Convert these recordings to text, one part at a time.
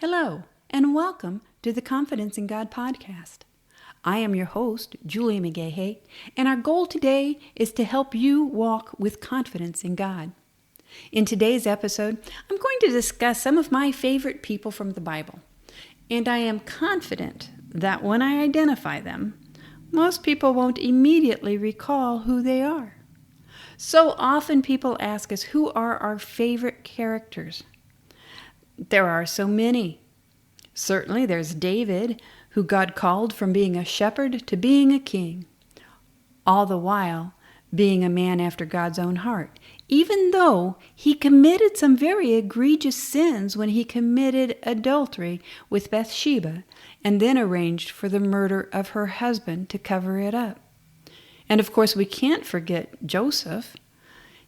Hello, and welcome to the Confidence in God podcast. I am your host, Julie McGhghy, and our goal today is to help you walk with confidence in God. In today's episode, I'm going to discuss some of my favorite people from the Bible, and I am confident that when I identify them, most people won't immediately recall who they are. So often people ask us, who are our favorite characters? There are so many. Certainly there's David, who God called from being a shepherd to being a king, all the while being a man after God's own heart, even though he committed some very egregious sins when he committed adultery with Bathsheba and then arranged for the murder of her husband to cover it up. And of course we can't forget Joseph.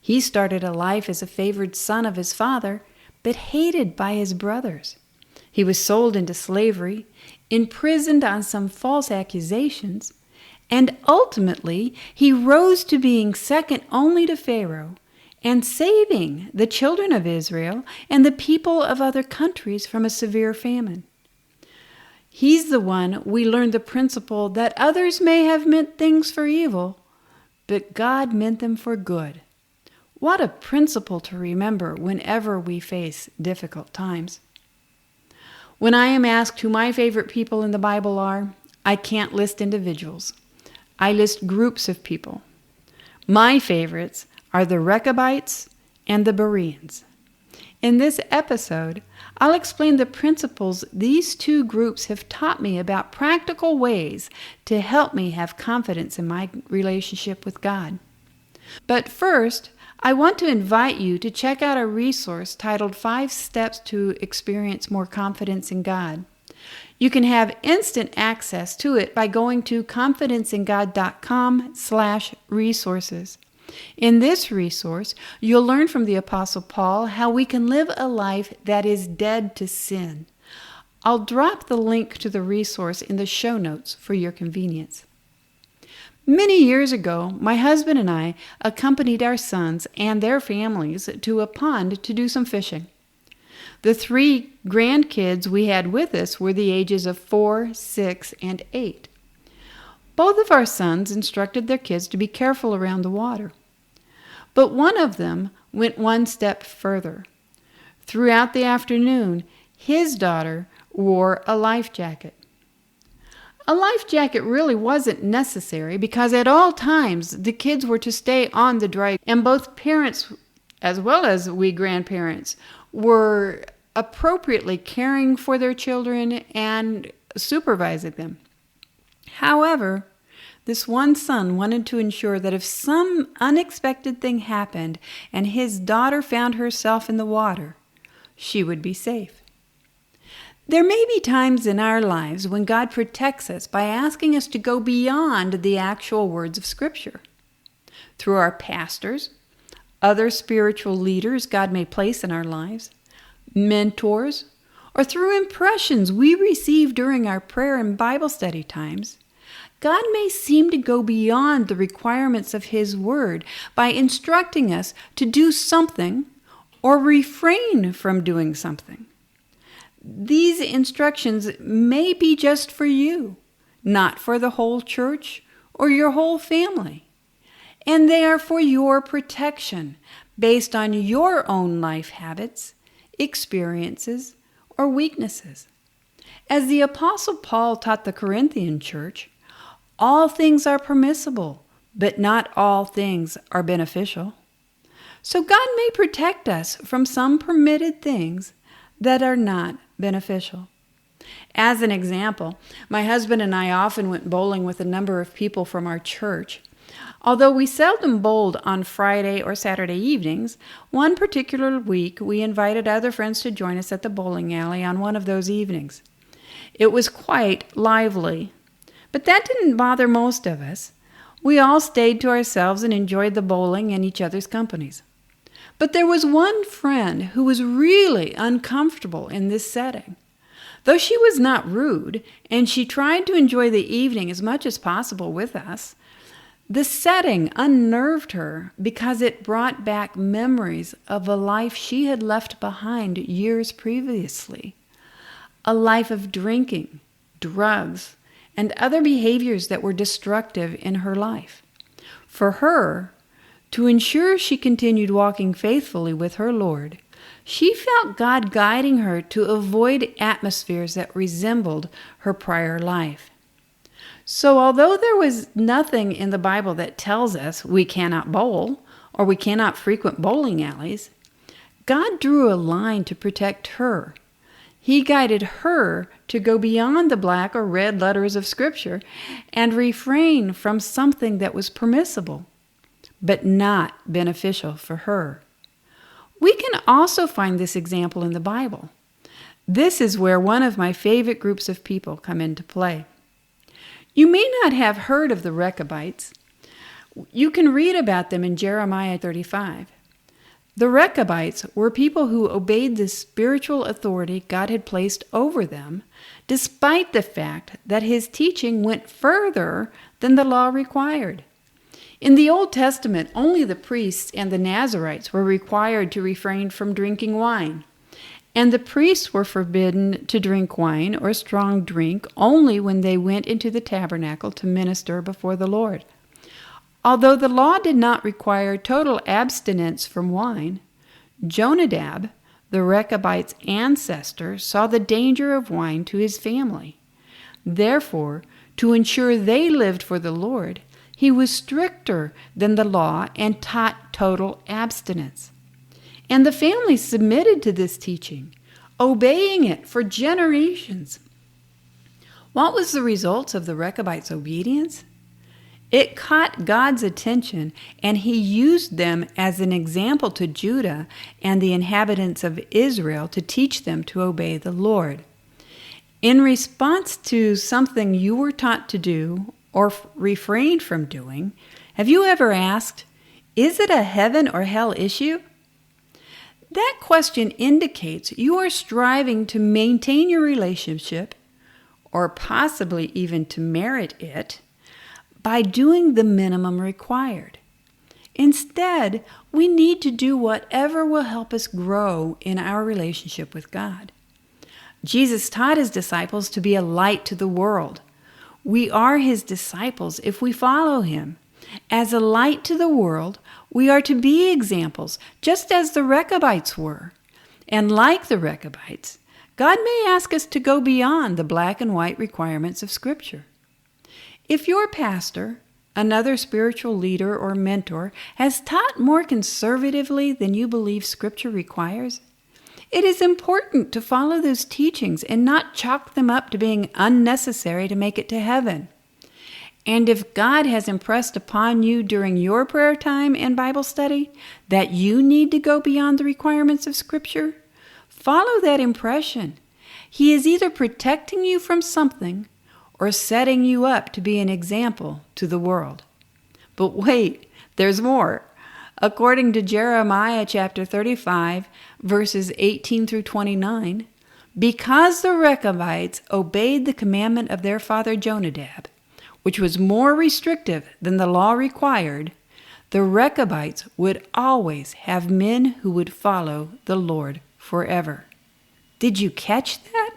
He started a life as a favored son of his father, but hated by his brothers. He was sold into slavery, imprisoned on some false accusations, and ultimately he rose to being second only to Pharaoh and saving the children of Israel and the people of other countries from a severe famine. He's the one we learned the principle that others may have meant things for evil, but God meant them for good. What a principle to remember whenever we face difficult times. When I am asked who my favorite people in the Bible are, I can't list individuals. I list groups of people. My favorites are the Rechabites and the Bereans. In this episode, I'll explain the principles these two groups have taught me about practical ways to help me have confidence in my relationship with God. But first, I want to invite you to check out a resource titled 5 Steps to Experience More Confidence in God. You can have instant access to it by going to confidenceingod.com/resources. In this resource, you'll learn from the Apostle Paul how we can live a life that is dead to sin. I'll drop the link to the resource in the show notes for your convenience. Many years ago, my husband and I accompanied our sons and their families to a pond to do some fishing. The 3 grandkids we had with us were the ages of 4, 6, and 8. Both of our sons instructed their kids to be careful around the water. But one of them went one step further. Throughout the afternoon, his daughter wore a life jacket. A life jacket really wasn't necessary because at all times the kids were to stay on the dry, and both parents, as well as we grandparents, were appropriately caring for their children and supervising them. However, this one son wanted to ensure that if some unexpected thing happened and his daughter found herself in the water, she would be safe. There may be times in our lives when God protects us by asking us to go beyond the actual words of Scripture. Through our pastors, other spiritual leaders God may place in our lives, mentors, or through impressions we receive during our prayer and Bible study times, God may seem to go beyond the requirements of His Word by instructing us to do something or refrain from doing something. These instructions may be just for you, not for the whole church or your whole family. And they are for your protection based on your own life habits, experiences, or weaknesses. As the Apostle Paul taught the Corinthian church, all things are permissible, but not all things are beneficial. So God may protect us from some permitted things that are not beneficial. As an example, my husband and I often went bowling with a number of people from our church. Although we seldom bowled on Friday or Saturday evenings, one particular week we invited other friends to join us at the bowling alley on one of those evenings. It was quite lively, but that didn't bother most of us. We all stayed to ourselves and enjoyed the bowling and each other's companies. But there was one friend who was really uncomfortable in this setting. Though she was not rude, and she tried to enjoy the evening as much as possible with us, the setting unnerved her because it brought back memories of a life she had left behind years previously. a life of drinking, drugs, and other behaviors that were destructive in her life. For her, to ensure she continued walking faithfully with her Lord, she felt God guiding her to avoid atmospheres that resembled her prior life. So although there was nothing in the Bible that tells us we cannot bowl or we cannot frequent bowling alleys, God drew a line to protect her. He guided her to go beyond the black or red letters of Scripture and refrain from something that was permissible, but not beneficial for her. We can also find this example in the Bible. This is where one of my favorite groups of people come into play. You may not have heard of the Rechabites. You can read about them in Jeremiah 35. The Rechabites were people who obeyed the spiritual authority God had placed over them, despite the fact that his teaching went further than the law required. In the Old Testament, only the priests and the Nazarites were required to refrain from drinking wine, and the priests were forbidden to drink wine or strong drink only when they went into the tabernacle to minister before the Lord. Although the law did not require total abstinence from wine, Jonadab, the Rechabites' ancestor, saw the danger of wine to his family. Therefore, to ensure they lived for the Lord, he was stricter than the law and taught total abstinence. And the family submitted to this teaching, obeying it for generations. What was the result of the Rechabites' obedience? It caught God's attention, and he used them as an example to Judah and the inhabitants of Israel to teach them to obey the Lord. In response to something you were taught to do or refrained from doing, have you ever asked, is it a heaven or hell issue? That question indicates you are striving to maintain your relationship, or possibly even to merit it, by doing the minimum required. Instead, we need to do whatever will help us grow in our relationship with God. Jesus taught his disciples to be a light to the world. We are his disciples if we follow him. As a light to the world, we are to be examples, just as the Rechabites were. And like the Rechabites, God may ask us to go beyond the black and white requirements of Scripture. If your pastor, another spiritual leader or mentor, has taught more conservatively than you believe Scripture requires, it is important to follow those teachings and not chalk them up to being unnecessary to make it to heaven. And if God has impressed upon you during your prayer time and Bible study that you need to go beyond the requirements of Scripture, follow that impression. He is either protecting you from something or setting you up to be an example to the world. But wait, there's more. According to Jeremiah chapter 35, verses 18 through 29, because the Rechabites obeyed the commandment of their father Jonadab, which was more restrictive than the law required, the Rechabites would always have men who would follow the Lord forever. Did you catch that?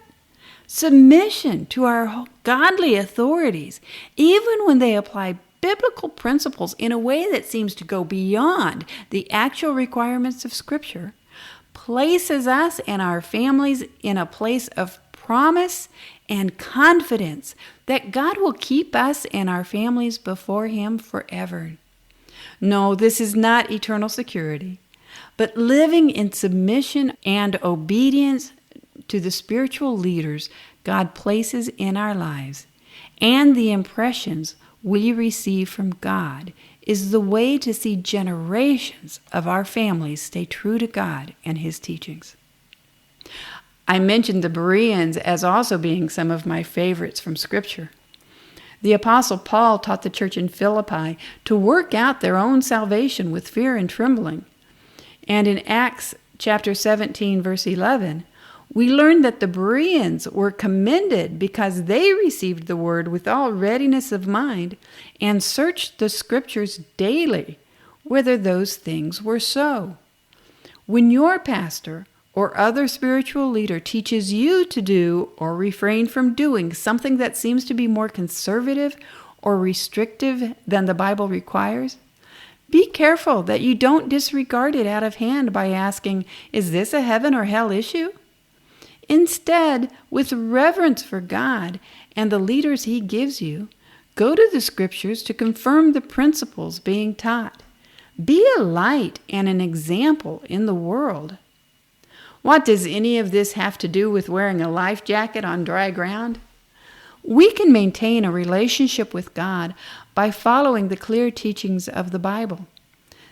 Submission to our godly authorities, even when they apply biblical principles in a way that seems to go beyond the actual requirements of Scripture, places us and our families in a place of promise and confidence that God will keep us and our families before him forever. No, this is not eternal security, but living in submission and obedience to the spiritual leaders God places in our lives and the impressions we receive from God is the way to see generations of our families stay true to God and his teachings. I mentioned the Bereans as also being some of my favorites from Scripture. The Apostle Paul taught the church in Philippi to work out their own salvation with fear and trembling. And in Acts chapter 17, verse 11, we learn that the Bereans were commended because they received the word with all readiness of mind and searched the Scriptures daily, whether those things were so. When your pastor or other spiritual leader teaches you to do or refrain from doing something that seems to be more conservative or restrictive than the Bible requires, be careful that you don't disregard it out of hand by asking, "Is this a heaven or hell issue?" Instead, with reverence for God and the leaders He gives you, go to the Scriptures to confirm the principles being taught. Be a light and an example in the world. What does any of this have to do with wearing a life jacket on dry ground? We can maintain a relationship with God by following the clear teachings of the Bible.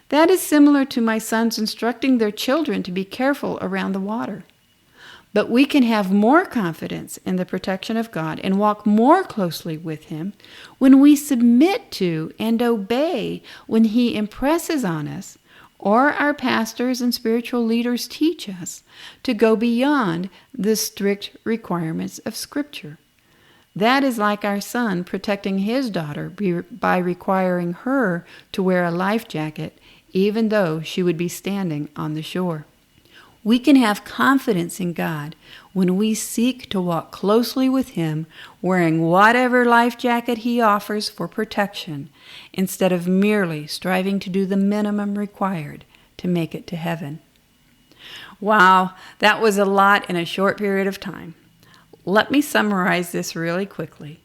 That is similar to my sons instructing their children to be careful around the water. But we can have more confidence in the protection of God and walk more closely with Him when we submit to and obey when He impresses on us, or our pastors and spiritual leaders teach us, to go beyond the strict requirements of Scripture. That is like our son protecting his daughter by requiring her to wear a life jacket, even though she would be standing on the shore. We can have confidence in God when we seek to walk closely with Him, wearing whatever life jacket He offers for protection, instead of merely striving to do the minimum required to make it to heaven. Wow, that was a lot in a short period of time. Let me summarize this really quickly.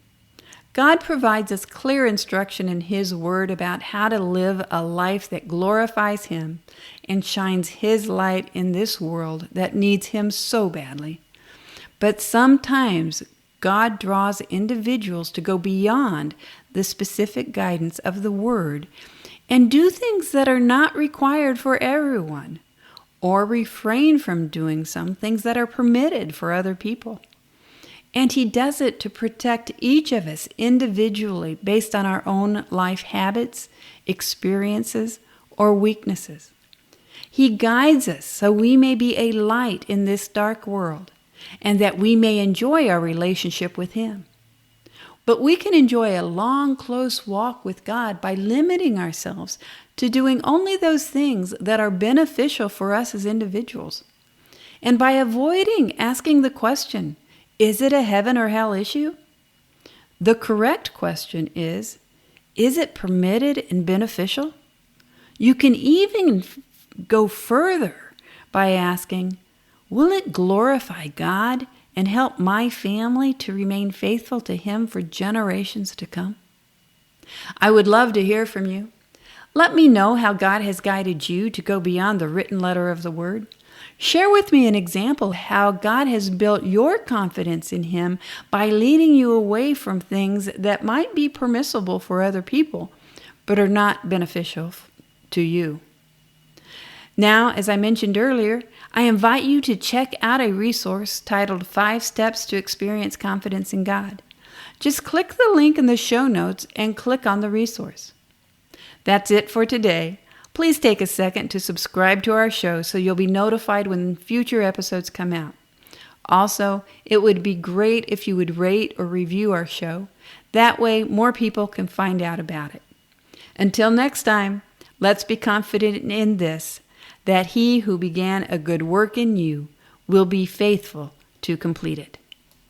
God provides us clear instruction in His Word about how to live a life that glorifies Him and shines His light in this world that needs Him so badly. But sometimes God draws individuals to go beyond the specific guidance of the Word and do things that are not required for everyone, or refrain from doing some things that are permitted for other people. And He does it to protect each of us individually based on our own life habits, experiences, or weaknesses. He guides us so we may be a light in this dark world and that we may enjoy our relationship with Him. But we can enjoy a long, close walk with God by limiting ourselves to doing only those things that are beneficial for us as individuals, and by avoiding asking the question, "Is it a heaven or hell issue?" The correct question is it permitted and beneficial? You can even go further by asking, will it glorify God and help my family to remain faithful to Him for generations to come? I would love to hear from you. Let me know how God has guided you to go beyond the written letter of the Word. Share with me an example how God has built your confidence in Him by leading you away from things that might be permissible for other people, but are not beneficial to you. Now, as I mentioned earlier, I invite you to check out a resource titled 5 Steps to Experience Confidence in God. Just click the link in the show notes and click on the resource. That's it for today. Please take a second to subscribe to our show so you'll be notified when future episodes come out. Also, it would be great if you would rate or review our show. That way, more people can find out about it. Until next time, let's be confident in this, that He who began a good work in you will be faithful to complete it.